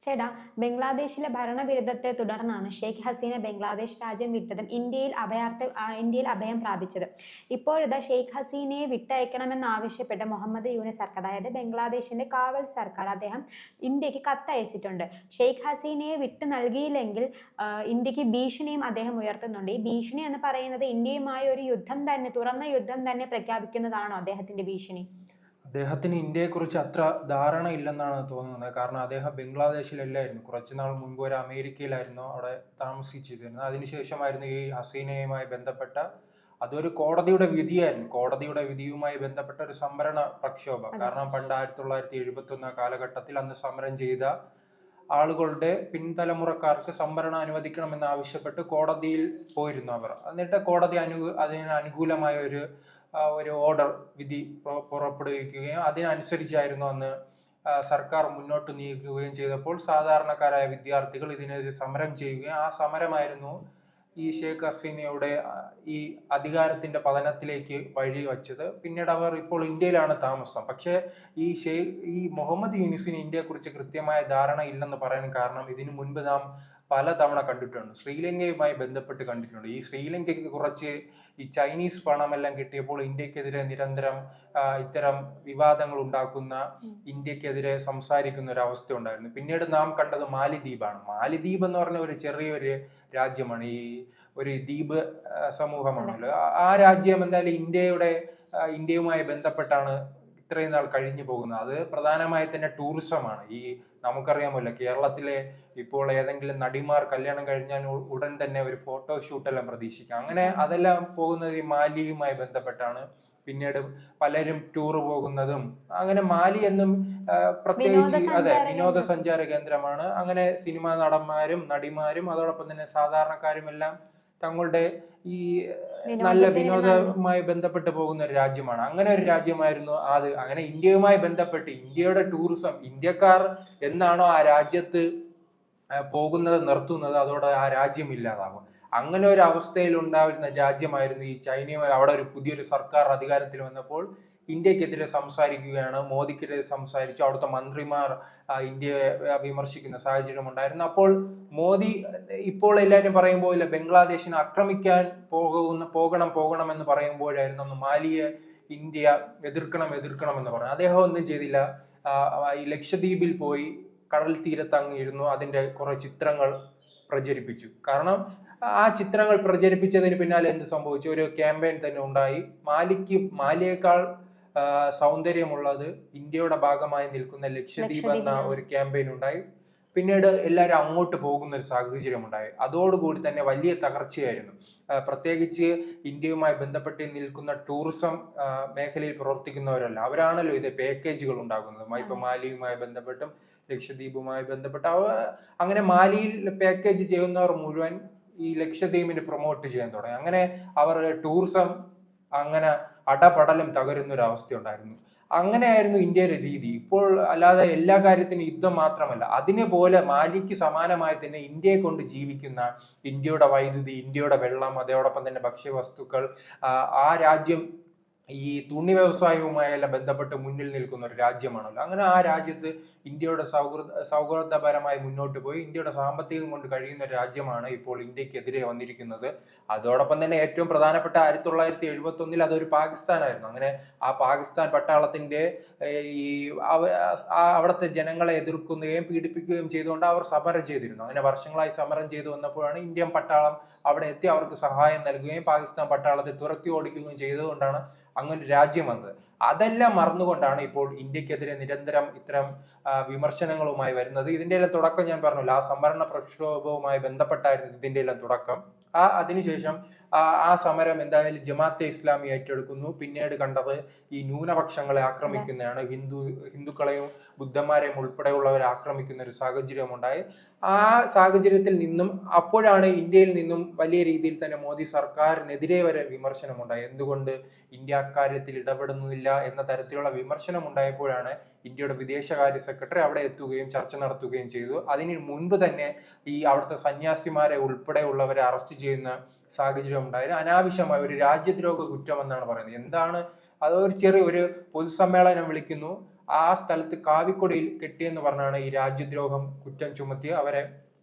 ചേട്ടാ, ബംഗ്ലാദേശിലെ ഭരണവിരുദ്ധത്തെ തുടർന്നാണ് ഷെയ്ഖ് ഹസീന ബംഗ്ലാദേശ് രാജ്യം വിട്ടതും ഇന്ത്യയിൽ അഭയം പ്രാപിച്ചത്. ഇപ്പോഴിതാ ഷെയ്ഖ് ഹസീനയെ വിട്ടയക്കണമെന്നാവശ്യപ്പെട്ട് മുഹമ്മദ് യൂനിസ് സർക്കാർ, അതായത് ബംഗ്ലാദേശിന്റെ കാവൽ സർക്കാർ, അദ്ദേഹം ഇന്ത്യക്ക് കത്തയച്ചിട്ടുണ്ട്. ഷെയ്ഖ് ഹസീനയെ വിട്ടു നൽകിയില്ലെങ്കിൽ ഇന്ത്യക്ക് ഭീഷണിയും അദ്ദേഹം ഉയർത്തുന്നുണ്ട്. ഈ ഭീഷണി എന്ന് പറയുന്നത് ഇന്ത്യയുമായി ഒരു യുദ്ധം തന്നെ, തുറന്ന യുദ്ധം തന്നെ പ്രഖ്യാപിക്കുന്നതാണോ അദ്ദേഹത്തിന്റെ ഭീഷണി? അദ്ദേഹത്തിന് ഇന്ത്യയെക്കുറിച്ച് അത്ര ധാരണ ഇല്ലെന്നാണ് തോന്നുന്നത്. കാരണം അദ്ദേഹം ബംഗ്ലാദേശിലല്ലായിരുന്നു. കുറച്ചുനാൾ മുൻപ് ഒരു അമേരിക്കയിലായിരുന്നു അവിടെ താമസിച്ചിരുന്നത്. അതിനുശേഷമായിരുന്നു ഈ ഹസീനയുമായി ബന്ധപ്പെട്ട അതൊരു കോടതിയുടെ വിധിയായിരുന്നു. കോടതിയുടെ വിധിയുമായി ബന്ധപ്പെട്ട ഒരു സംവരണ പ്രക്ഷോഭം. കാരണം പണ്ട് 1971 കാലഘട്ടത്തിൽ അന്ന് സമരം ചെയ്ത ആളുകളുടെ പിൻതലമുറക്കാർക്ക് സംവരണം അനുവദിക്കണമെന്ന് ആവശ്യപ്പെട്ട് കോടതിയിൽ പോയിരുന്നു അവർ. എന്നിട്ട് കോടതി അതിന് അനുകൂലമായ ഒരു ഓർഡർ വിധി പുറപ്പെടുവിക്കുകയും അതിനനുസരിച്ചായിരുന്നു അന്ന് സർക്കാർ മുന്നോട്ട് നീക്കുകയും ചെയ്തപ്പോൾ സാധാരണക്കാരായ വിദ്യാർത്ഥികൾ ഇതിനെതിരെ സമരം ചെയ്യുകയും ആ സമരമായിരുന്നു ഈ ഷെയ്ഖ് ഹസീനയുടെ ഈ അധികാരത്തിന്റെ പതനത്തിലേക്ക് വഴി വച്ചത്. പിന്നീട് അവർ ഇപ്പോൾ ഇന്ത്യയിലാണ് താമസം. പക്ഷേ ഈ മുഹമ്മദ് യൂനിസിന് ഇന്ത്യയെക്കുറിച്ച് കൃത്യമായ ധാരണ ഇല്ലെന്ന് പറയാൻ കാരണം ഇതിനു മുൻപ് നാം പലതവണ കണ്ടിട്ടുണ്ട്. ശ്രീലങ്കയുമായി ബന്ധപ്പെട്ട് കണ്ടിട്ടുണ്ട്. ഈ ശ്രീലങ്കയ്ക്ക് കുറച്ച് ഈ ചൈനീസ് പണമെല്ലാം കിട്ടിയപ്പോൾ ഇന്ത്യക്കെതിരെ നിരന്തരം ഇത്തരം വിവാദങ്ങൾ ഉണ്ടാക്കുന്ന, ഇന്ത്യക്കെതിരെ സംസാരിക്കുന്ന ഒരു അവസ്ഥ ഉണ്ടായിരുന്നു. പിന്നീട് നാം കണ്ടത് മാലിദ്വീപാണ്. മാലിദ്വീപ് എന്ന് പറഞ്ഞ ഒരു ചെറിയൊരു രാജ്യമാണ്, ഈ ഒരു ദ്വീപ് സമൂഹമാണല്ലോ. ആ രാജ്യം എന്തായാലും ഇന്ത്യയുമായി ബന്ധപ്പെട്ടാണ് ഇത്രയും നാൾ കഴിഞ്ഞു പോകുന്നത്. അത് പ്രധാനമായി തന്നെ ടൂറിസമാണ്. നമുക്കറിയാമല്ലോ, കേരളത്തിലെ ഇപ്പോൾ ഏതെങ്കിലും നടിമാർ കല്യാണം കഴിഞ്ഞാൽ ഉടൻ തന്നെ ഒരു ഫോട്ടോഷൂട്ട് എല്ലാം പ്രതീക്ഷിക്കാം. അങ്ങനെ അതെല്ലാം പോകുന്നത് ഈ മാലിയുമായി ബന്ധപ്പെട്ടാണ്. പിന്നീട് പലരും ടൂർ പോകുന്നതും അങ്ങനെ മാലി എന്നും പ്രത്യേകിച്ച് വിനോദസഞ്ചാര കേന്ദ്രമാണ്. അങ്ങനെ സിനിമാ നടന്മാരും നടിമാരും അതോടൊപ്പം തന്നെ സാധാരണക്കാരും എല്ലാം തങ്ങളുടെ ഈ നല്ല വിനോദവുമായി ബന്ധപ്പെട്ട് പോകുന്ന ഒരു രാജ്യമാണ്. അങ്ങനെ ഒരു രാജ്യമായിരുന്നു അത്. അങ്ങനെ ഇന്ത്യയുമായി ബന്ധപ്പെട്ട് ഇന്ത്യയുടെ ടൂറിസം, ഇന്ത്യക്കാർ എന്നാണോ ആ രാജ്യത്ത് പോകുന്നത് നിർത്തുന്നത്, അതോടെ ആ രാജ്യം ഇല്ലാതാകും. അങ്ങനെ ഒരു അവസ്ഥയിൽ ഉണ്ടായിരുന്ന രാജ്യമായിരുന്നു ഈ ചൈനയുമായി. അവിടെ ഒരു പുതിയൊരു സർക്കാർ അധികാരത്തിൽ വന്നപ്പോൾ ഇന്ത്യക്കെതിരെ സംസാരിക്കുകയാണ്, മോദിക്കെതിരെ സംസാരിച്ചു. അവിടുത്തെ മന്ത്രിമാർ ഇന്ത്യയെ വിമർശിക്കുന്ന സാഹചര്യം ഉണ്ടായിരുന്നു. അപ്പോൾ മോദി ഇപ്പോൾ എല്ലാവരും പറയുമ്പോൾ ബംഗ്ലാദേശിനെ ആക്രമിക്കാൻ പോകണം എന്ന് പറയുമ്പോഴായിരുന്നു ഒന്ന് മാലിയെ ഇന്ത്യ എതിർക്കണം എന്ന് പറഞ്ഞു. അദ്ദേഹം ഒന്നും ചെയ്തില്ല. ഈ ലക്ഷദ്വീപിൽ പോയി കടൽ തീരത്ത് അങ്ങിരുന്നു അതിന്റെ കുറെ ചിത്രങ്ങൾ പ്രചരിപ്പിച്ചു. കാരണം ആ ചിത്രങ്ങൾ പ്രചരിപ്പിച്ചതിന് പിന്നാലെ എന്ത് സംഭവിച്ചു? ഒരു ക്യാമ്പയിൻ തന്നെ ഉണ്ടായി. മാലിയേക്കാൾ സൗന്ദര്യമുള്ളത് ഇന്ത്യയുടെ ഭാഗമായി നിൽക്കുന്ന ലക്ഷദ്വീപ് എന്ന ഒരു ക്യാമ്പയിൻ ഉണ്ടായി. പിന്നീട് എല്ലാവരും അങ്ങോട്ട് പോകുന്ന ഒരു സാഹചര്യം ഉണ്ടായി. അതോടുകൂടി തന്നെ വലിയ തകർച്ചയായിരുന്നു. പ്രത്യേകിച്ച് ഇന്ത്യയുമായി ബന്ധപ്പെട്ട് നിൽക്കുന്ന ടൂറിസം മേഖലയിൽ പ്രവർത്തിക്കുന്നവരല്ല, അവരാണല്ലോ ഇത് പാക്കേജുകൾ ഉണ്ടാകുന്നത്. ഇപ്പൊ മാലിയുമായി ബന്ധപ്പെട്ടും ലക്ഷദ്വീപുമായി ബന്ധപ്പെട്ട് അങ്ങനെ മാലിയിൽ പാക്കേജ് ചെയ്യുന്നവർ മുഴുവൻ ഈ ലക്ഷദ്വീപിന് പ്രൊമോട്ട് ചെയ്യാൻ തുടങ്ങി. അങ്ങനെ അവർ ടൂറിസം അങ്ങനെ അടപടലം തകരുന്ന ഒരു അവസ്ഥ ഉണ്ടായിരുന്നു. അങ്ങനെയായിരുന്നു ഇന്ത്യയുടെ രീതി. ഇപ്പോൾ അല്ലാതെ എല്ലാ കാര്യത്തിനും യുദ്ധം മാത്രമല്ല, അതിനുപോലെ മാലിക്ക് സമാനമായി തന്നെ ഇന്ത്യയെ കൊണ്ട് ജീവിക്കുന്ന, ഇന്ത്യയുടെ വൈദ്യുതി, ഇന്ത്യയുടെ വെള്ളം, അതോടൊപ്പം തന്നെ ഭക്ഷ്യവസ്തുക്കൾ, ആ രാജ്യം ഈ തുണി വ്യവസായവുമായെല്ലാം ബന്ധപ്പെട്ട് മുന്നിൽ നിൽക്കുന്ന ഒരു രാജ്യമാണല്ലോ. അങ്ങനെ ആ രാജ്യത്ത് ഇന്ത്യയുടെ സൗഹൃദപരമായി മുന്നോട്ട് പോയി ഇന്ത്യയുടെ സാമ്പത്തികം കൊണ്ട് കഴിയുന്ന ഒരു രാജ്യമാണ് ഇപ്പോൾ ഇന്ത്യക്കെതിരെ വന്നിരിക്കുന്നത്. അതോടൊപ്പം തന്നെ ഏറ്റവും പ്രധാനപ്പെട്ട 1971 അതൊരു പാകിസ്ഥാനായിരുന്നു. അങ്ങനെ ആ പാകിസ്ഥാൻ പട്ടാളത്തിന്റെ ഈ അവിടുത്തെ ജനങ്ങളെ എതിർക്കുകയും പീഡിപ്പിക്കുകയും ചെയ്തുകൊണ്ട് അവർ സമരം ചെയ്തിരുന്നു. അങ്ങനെ വർഷങ്ങളായി സമരം ചെയ്തു വന്നപ്പോഴാണ് ഇന്ത്യൻ പട്ടാളം അവിടെ എത്തി അവർക്ക് സഹായം നൽകുകയും പാകിസ്ഥാൻ പട്ടാളത്തെ തുരത്തി ഓടിക്കുകയും ചെയ്തുകൊണ്ടാണ് അങ്ങനെ രാജ്യം വന്നത്. അതെല്ലാം മറന്നുകൊണ്ടാണ് ഇപ്പോൾ ഇന്ത്യക്കെതിരെ നിരന്തരം ഇത്തരം വിമർശനങ്ങളുമായി വരുന്നത്. ഇതിന്റെ എല്ലാം തുടക്കം ഞാൻ പറഞ്ഞല്ലോ, ആ സംവരണ പ്രക്ഷോഭവുമായി ബന്ധപ്പെട്ടായിരുന്നു ഇതിന്റെ എല്ലാം തുടക്കം. അതിനുശേഷം ആ സമരം എന്തായാലും ജമാഅത്തെ ഇസ്ലാമി ഏറ്റെടുക്കുന്നു. പിന്നീട് കണ്ടത് ഈ ന്യൂനപക്ഷങ്ങളെ ആക്രമിക്കുന്നതാണ്. ഹിന്ദുക്കളെയും ബുദ്ധന്മാരെയും ഉൾപ്പെടെയുള്ളവരെ ആക്രമിക്കുന്ന ഒരു സാഹചര്യം ഉണ്ടായി. ആ സാഹചര്യത്തിൽ നിന്നും അപ്പോഴാണ് ഇന്ത്യയിൽ നിന്നും വലിയ രീതിയിൽ തന്നെ മോദി സർക്കാരിനെതിരെ വരെ വിമർശനമുണ്ടായി. എന്തുകൊണ്ട് ഇന്ത്യ അക്കാര്യത്തിൽ ഇടപെടുന്നില്ല എന്ന തരത്തിലുള്ള വിമർശനം ഉണ്ടായപ്പോഴാണ് ഇന്ത്യയുടെ വിദേശകാര്യ സെക്രട്ടറി അവിടെ എത്തുകയും ചർച്ച നടത്തുകയും ചെയ്തു. അതിന് മുൻപ് തന്നെ ഈ അവിടുത്തെ സന്യാസിമാരെ ഉൾപ്പെടെയുള്ളവരെ അറസ്റ്റ് ചെയ്യുന്ന സാഹചര്യം ഉണ്ടായത് അനാവശ്യമായ ഒരു രാജ്യദ്രോഹ കുറ്റം എന്നാണ് പറയുന്നത്. എന്താണ് അതൊരു ചെറിയ ഒരു പൊതുസമ്മേളനം വിളിക്കുന്നു, ആ സ്ഥലത്ത് കാവിക്കൊടിയിൽ കെട്ടിയെന്ന് പറഞ്ഞാണ് ഈ രാജ്യദ്രോഹം കുറ്റം ചുമത്തി അവരെ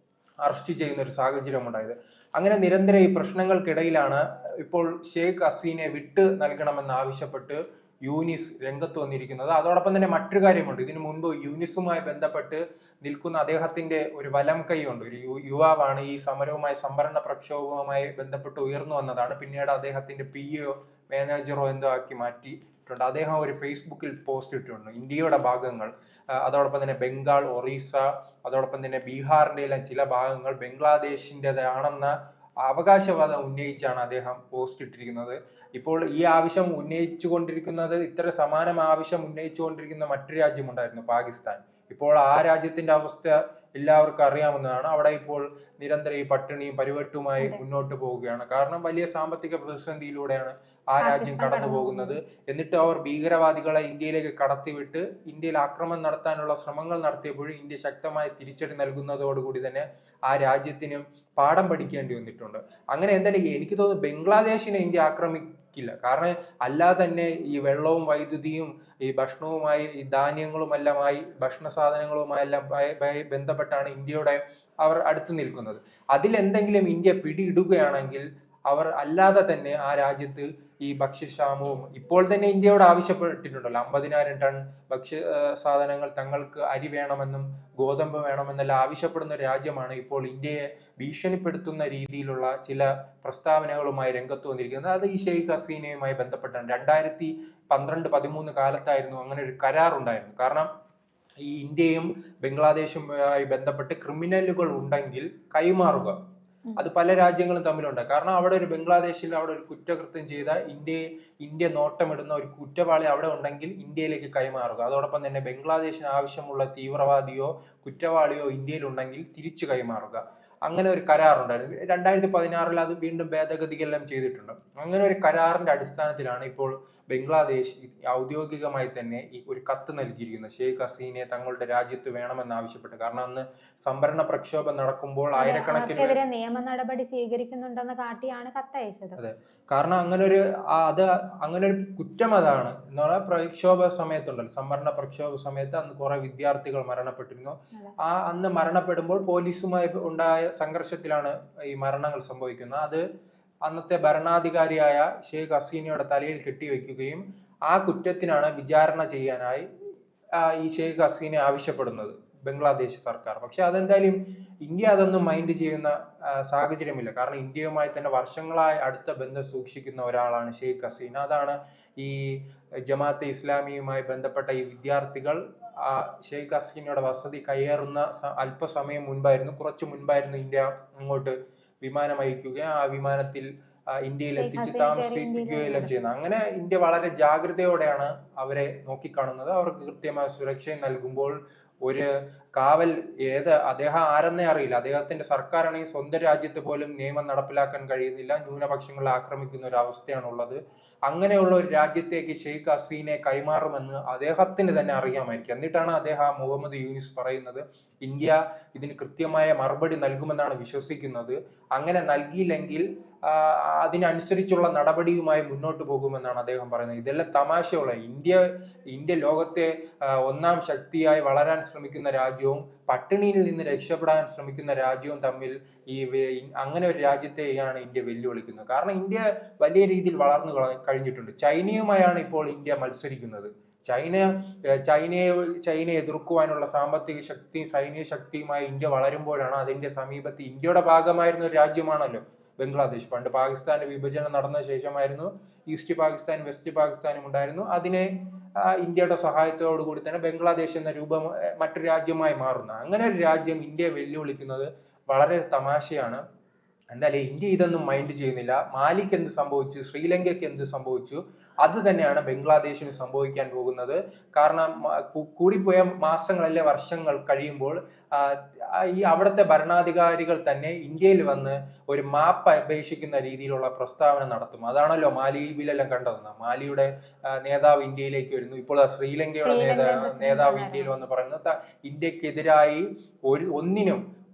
അറസ്റ്റ് ചെയ്യുന്ന ഒരു സാഹചര്യം ഉണ്ടായത്. അങ്ങനെ നിരന്തരം ഈ പ്രശ്നങ്ങൾക്കിടയിലാണ് ഇപ്പോൾ ഷെയ്ഖ് ഹസീനെ വിട്ട് നൽകണമെന്ന് ആവശ്യപ്പെട്ട് യൂനിസ് രംഗത്ത് വന്നിരിക്കുന്നത്. അതോടൊപ്പം തന്നെ മറ്റൊരു കാര്യമുണ്ട്. ഇതിനു മുൻപ് യൂനിസുമായി ബന്ധപ്പെട്ട് നിൽക്കുന്ന അദ്ദേഹത്തിന്റെ ഒരു വലം കൈയുണ്ട്. ഒരു യുവാവാണ്. ഈ സമരവുമായി സംവരണ പ്രക്ഷോഭവുമായി ബന്ധപ്പെട്ട് ഉയർന്നു വന്നതാണ്. പിന്നീട് അദ്ദേഹത്തിന്റെ PO മാനേജറോ എന്തോ ആക്കി മാറ്റിയിട്ടുണ്ട്. അദ്ദേഹം ഒരു ഫേസ്ബുക്കിൽ പോസ്റ്റ് ഇട്ടിട്ടുണ്ട് ഇന്ത്യയുടെ ഭാഗങ്ങൾ, അതോടൊപ്പം തന്നെ ബംഗാൾ, ഒറീസ, അതോടൊപ്പം തന്നെ ബീഹാറിന്റെ എല്ലാം ചില ഭാഗങ്ങൾ ബംഗ്ലാദേശിൻ്റെതാണെന്ന അവകാശവാദം ഉന്നയിച്ചാണ് അദ്ദേഹം പോസ്റ്റ് ഇട്ടിരിക്കുന്നത്. ഇപ്പോൾ ഈ ആവശ്യം ഉന്നയിച്ചുകൊണ്ടിരിക്കുന്നത്, ഇത്ര സമാനം ആവശ്യം ഉന്നയിച്ചുകൊണ്ടിരിക്കുന്ന മറ്റൊരു രാജ്യമുണ്ടായിരുന്നു, പാകിസ്ഥാൻ. ഇപ്പോൾ ആ രാജ്യത്തിന്റെ അവസ്ഥ എല്ലാവർക്കും അറിയാവുന്നതാണ്. അവിടെ ഇപ്പോൾ നിരന്തരം ഈ പട്ടിണിയും പരിവട്ടുമായി മുന്നോട്ട് പോവുകയാണ്. കാരണം വലിയ സാമ്പത്തിക പ്രതിസന്ധിയിലൂടെയാണ് ആ രാജ്യം കടന്നു പോകുന്നത്. എന്നിട്ട് അവർ ഭീകരവാദികളെ ഇന്ത്യയിലേക്ക് കടത്തിവിട്ട് ഇന്ത്യയിൽ ആക്രമണം നടത്താനുള്ള ശ്രമങ്ങൾ നടത്തിയപ്പോഴും ഇന്ത്യ ശക്തമായ തിരിച്ചടി നൽകുന്നതോടുകൂടി തന്നെ ആ രാജ്യത്തിന് പാഠം പഠിക്കേണ്ടി വന്നിട്ടുണ്ട്. അങ്ങനെ എന്തായാലും എനിക്ക് തോന്നുന്നു ബംഗ്ലാദേശിനെ ഇന്ത്യ ആക്രമിക്കില്ല. കാരണം അല്ലാതെ തന്നെ ഈ വെള്ളവും വൈദ്യുതിയും ഈ ഭക്ഷണവുമായി ഈ ധാന്യങ്ങളുമെല്ലാമായി ഭക്ഷണ സാധനങ്ങളുമായെല്ലാം ബന്ധപ്പെട്ടാണ് ഇന്ത്യയുടെ അവർ അടുത്ത് നിൽക്കുന്നത്. അതിലെന്തെങ്കിലും ഇന്ത്യ പിടിയിടുകയാണെങ്കിൽ അവർ അല്ലാതെ തന്നെ ആ രാജ്യത്ത് ഈ ഭക്ഷ്യക്ഷാമവും ഇപ്പോൾ തന്നെ ഇന്ത്യയോട് ആവശ്യപ്പെട്ടിട്ടുണ്ടല്ലോ, 50,000 ടൺ ഭക്ഷ്യ സാധനങ്ങൾ, തങ്ങൾക്ക് അരി വേണമെന്നും ഗോതമ്പ് വേണമെന്നെല്ലാം ആവശ്യപ്പെടുന്ന ഒരു രാജ്യമാണ് ഇപ്പോൾ ഇന്ത്യയെ ഭീഷണിപ്പെടുത്തുന്ന രീതിയിലുള്ള ചില പ്രസ്താവനകളുമായി രംഗത്ത് വന്നിരിക്കുന്നത്. അത് ഈ ഷെയ്ഖ് ഹസീനയുമായി ബന്ധപ്പെട്ടാണ്. 2012-13 കാലത്തായിരുന്നു അങ്ങനെ ഒരു കരാറുണ്ടായിരുന്നു. കാരണം ഈ ഇന്ത്യയും ബംഗ്ലാദേശുമായി ബന്ധപ്പെട്ട് ക്രിമിനലുകൾ ഉണ്ടെങ്കിൽ കൈമാറുക, അത് പല രാജ്യങ്ങളും തമ്മിലുണ്ട്. കാരണം അവിടെ ഒരു ബംഗ്ലാദേശിൽ അവിടെ ഒരു കുറ്റകൃത്യം ചെയ്ത ഇന്ത്യ നോട്ടമിടുന്ന ഒരു കുറ്റവാളി അവിടെ ഉണ്ടെങ്കിൽ ഇന്ത്യയിലേക്ക് കൈമാറുക. അതോടൊപ്പം തന്നെ ബംഗ്ലാദേശിന് ആവശ്യമുള്ള തീവ്രവാദിയോ കുറ്റവാളിയോ ഇന്ത്യയിൽ ഉണ്ടെങ്കിൽ തിരിച്ചു കൈമാറുക. അങ്ങനെ ഒരു കരാറുണ്ടായിരുന്നു. 2016 അത് വീണ്ടും ഭേദഗതികളെല്ലാം ചെയ്തിട്ടുണ്ട്. അങ്ങനെ ഒരു കരാറിന്റെ അടിസ്ഥാനത്തിലാണ് ഇപ്പോൾ ബംഗ്ലാദേശ് ഔദ്യോഗികമായി തന്നെ ഈ ഒരു കത്ത് നൽകിയിരിക്കുന്നത്. ഷെയ്ഖ് ഹസീനെ തങ്ങളുടെ രാജ്യത്ത് വേണമെന്ന് ആവശ്യപ്പെട്ടു. കാരണം അന്ന് സംവരണ പ്രക്ഷോഭം നടക്കുമ്പോൾ ആയിരക്കണക്കിന് നിയമ നടപടി സ്വീകരിക്കുന്നുണ്ടെന്ന് കാട്ടിയാണ് കത്തയച്ചത്. അതെ, കാരണം അങ്ങനെ ഒരു കുറ്റം അതാണ് എന്ന് പറഞ്ഞാൽ പ്രക്ഷോഭ സമയത്തുണ്ടല്ലോ, സംവരണ പ്രക്ഷോഭ സമയത്ത് അന്ന് കുറെ വിദ്യാർത്ഥികൾ മരണപ്പെട്ടിരുന്നു. അന്ന് മരണപ്പെടുമ്പോൾ പോലീസുമായി ഉണ്ടായ സംഘർഷത്തിലാണ് ഈ മരണങ്ങൾ സംഭവിക്കുന്നത്. അത് അന്നത്തെ ഭരണാധികാരിയായ ഷെയ്ഖ് ഹസീനയുടെ തലയിൽ കെട്ടിവെക്കുകയും ആ കുറ്റത്തിനാണ് വിചാരണ ചെയ്യാനായി ഈ ഷെയ്ഖ് ഹസീനെ ആവശ്യപ്പെടുന്നത് ബംഗ്ലാദേശ് സർക്കാർ. പക്ഷെ അതെന്തായാലും ഇന്ത്യ അതൊന്നും മൈൻഡ് ചെയ്യുന്ന സാഹചര്യമില്ല. കാരണം ഇന്ത്യയുമായി തന്നെ വർഷങ്ങളായി അടുത്ത ബന്ധം സൂക്ഷിക്കുന്ന ഒരാളാണ് ഷെയ്ഖ് ഹസീന. അതാണ് ഈ ജമാഅത്തെ ഇസ്ലാമിയുമായി ബന്ധപ്പെട്ട ഈ വിദ്യാർത്ഥികൾ ഷെയ്ഖ് ഹസീനയുടെ വസതി കയ്യേറുന്ന അല്പസമയം മുൻപായിരുന്നു, കുറച്ചു മുൻപായിരുന്നു ഇന്ത്യ അങ്ങോട്ട് വിമാനം അയക്കുകയും ആ വിമാനത്തിൽ ഇന്ത്യയിൽ എത്തിച്ച് താമസിപ്പിക്കുകയെല്ലാം ചെയ്യുന്നത്. അങ്ങനെ ഇന്ത്യ വളരെ ജാഗ്രതയോടെയാണ് അവരെ നോക്കിക്കാണുന്നത്. അവർക്ക് കൃത്യമായ സുരക്ഷ നൽകുമ്പോൾ ഒരു കാവൽ അദ്ദേഹം ആരെന്നേ അറിയില്ല. അദ്ദേഹത്തിന്റെ സർക്കാരാണെങ്കിൽ സ്വന്തം രാജ്യത്ത് പോലും നിയമം നടപ്പിലാക്കാൻ കഴിയുന്നില്ല, ന്യൂനപക്ഷങ്ങളെ ആക്രമിക്കുന്ന ഒരു അവസ്ഥയാണുള്ളത്. അങ്ങനെയുള്ള ഒരു രാജ്യത്തേക്ക് ഷെയ്ഖ് ഹസീനെ കൈമാറുമെന്ന് അദ്ദേഹത്തിന് തന്നെ അറിയാമായിരിക്കും. എന്നിട്ടാണ് അദ്ദേഹം മുഹമ്മദ് യൂനിസ് പറയുന്നത് ഇന്ത്യ ഇതിന് കൃത്യമായ മറുപടി നൽകുമെന്നാണ് വിശ്വസിക്കുന്നത്. അങ്ങനെ നൽകിയില്ലെങ്കിൽ അതിനനുസരിച്ചുള്ള നടപടിയുമായി മുന്നോട്ട് പോകുമെന്നാണ് അദ്ദേഹം പറയുന്നത്. ഇതെല്ലാം തമാശയുള്ള ഇന്ത്യ ലോകത്തെ ഒന്നാം ശക്തിയായി വളരാൻ ശ്രമിക്കുന്ന രാജ്യവും പട്ടിണിയിൽ നിന്ന് രക്ഷപ്പെടാൻ ശ്രമിക്കുന്ന രാജ്യവും തമ്മിൽ അങ്ങനെ ഒരു രാജ്യത്തെയാണ് ഇന്ത്യ വെല്ലുവിളിക്കുന്നത്. കാരണം ഇന്ത്യ വലിയ രീതിയിൽ വളർന്നു കഴിഞ്ഞിട്ടുണ്ട്. ചൈനയുമായാണ് ഇപ്പോൾ ഇന്ത്യ മത്സരിക്കുന്നത്. ചൈനയെ എതിർക്കുവാനുള്ള സാമ്പത്തിക ശക്തിയും സൈനിക ശക്തിയുമായി ഇന്ത്യ വളരുമ്പോഴാണ് അതിന്റെ സമീപത്ത് ഇന്ത്യയുടെ ഭാഗമായിരുന്ന ഒരു രാജ്യമാണല്ലോ ബംഗ്ലാദേശ്. പണ്ട് പാകിസ്ഥാന്റെ വിഭജനം നടന്ന ശേഷമായിരുന്നു ഈസ്റ്റ് പാകിസ്ഥാനും വെസ്റ്റ് പാകിസ്ഥാനും ഉണ്ടായിരുന്നു. അതിനെ ഇന്ത്യയുടെ സഹായത്തോടു കൂടി തന്നെ ബംഗ്ലാദേശ് എന്ന രൂപം മറ്റൊരു രാജ്യമായി മാറുന്ന അങ്ങനെ ഒരു രാജ്യം ഇന്ത്യയെ വെല്ലുവിളിക്കുന്നത് വളരെ തമാശയാണ്. എന്തായാലും ഇന്ത്യ ഇതൊന്നും മൈൻഡ് ചെയ്യുന്നില്ല. മാലിക്ക് എന്ത് സംഭവിച്ചു, ശ്രീലങ്കയ്ക്ക് എന്ത് സംഭവിച്ചു, അത് തന്നെയാണ് ബംഗ്ലാദേശിന് സംഭവിക്കാൻ പോകുന്നത്. കാരണം കൂടിപ്പോയ മാസങ്ങളല്ലേ വർഷങ്ങൾ കഴിയുമ്പോൾ ഈ അവിടുത്തെ ഭരണാധികാരികൾ തന്നെ ഇന്ത്യയിൽ വന്ന് ഒരു മാപ്പ് അപേക്ഷിക്കുന്ന രീതിയിലുള്ള പ്രസ്താവന നടത്തും. അതാണല്ലോ മാലിയിലെല്ലാം കണ്ടതെന്ന്. മാലിയുടെ നേതാവ് ഇന്ത്യയിലേക്ക് വരുന്നു. ഇപ്പോൾ ശ്രീലങ്കയുടെ നേതാവ് ഇന്ത്യയിൽ വന്ന് പറയുന്നു ഇന്ത്യക്കെതിരായി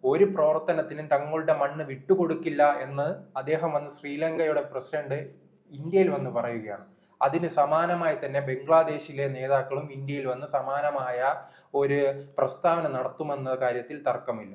ഒരു പ്രവർത്തനത്തിനും തങ്ങളുടെ മണ്ണ് വിട്ടുകൊടുക്കില്ല എന്ന് അദ്ദേഹം വന്ന് ശ്രീലങ്കയുടെ പ്രസിഡന്റ് ഇന്ത്യയിൽ വന്ന് പറയുകയാണ്. അതിന് സമാനമായി തന്നെ ബംഗ്ലാദേശിലെ നേതാക്കളും ഇന്ത്യയിൽ വന്ന് സമാനമായ ഒരു പ്രസ്താവന നടത്തുമെന്ന കാര്യത്തിൽ തർക്കമില്ല.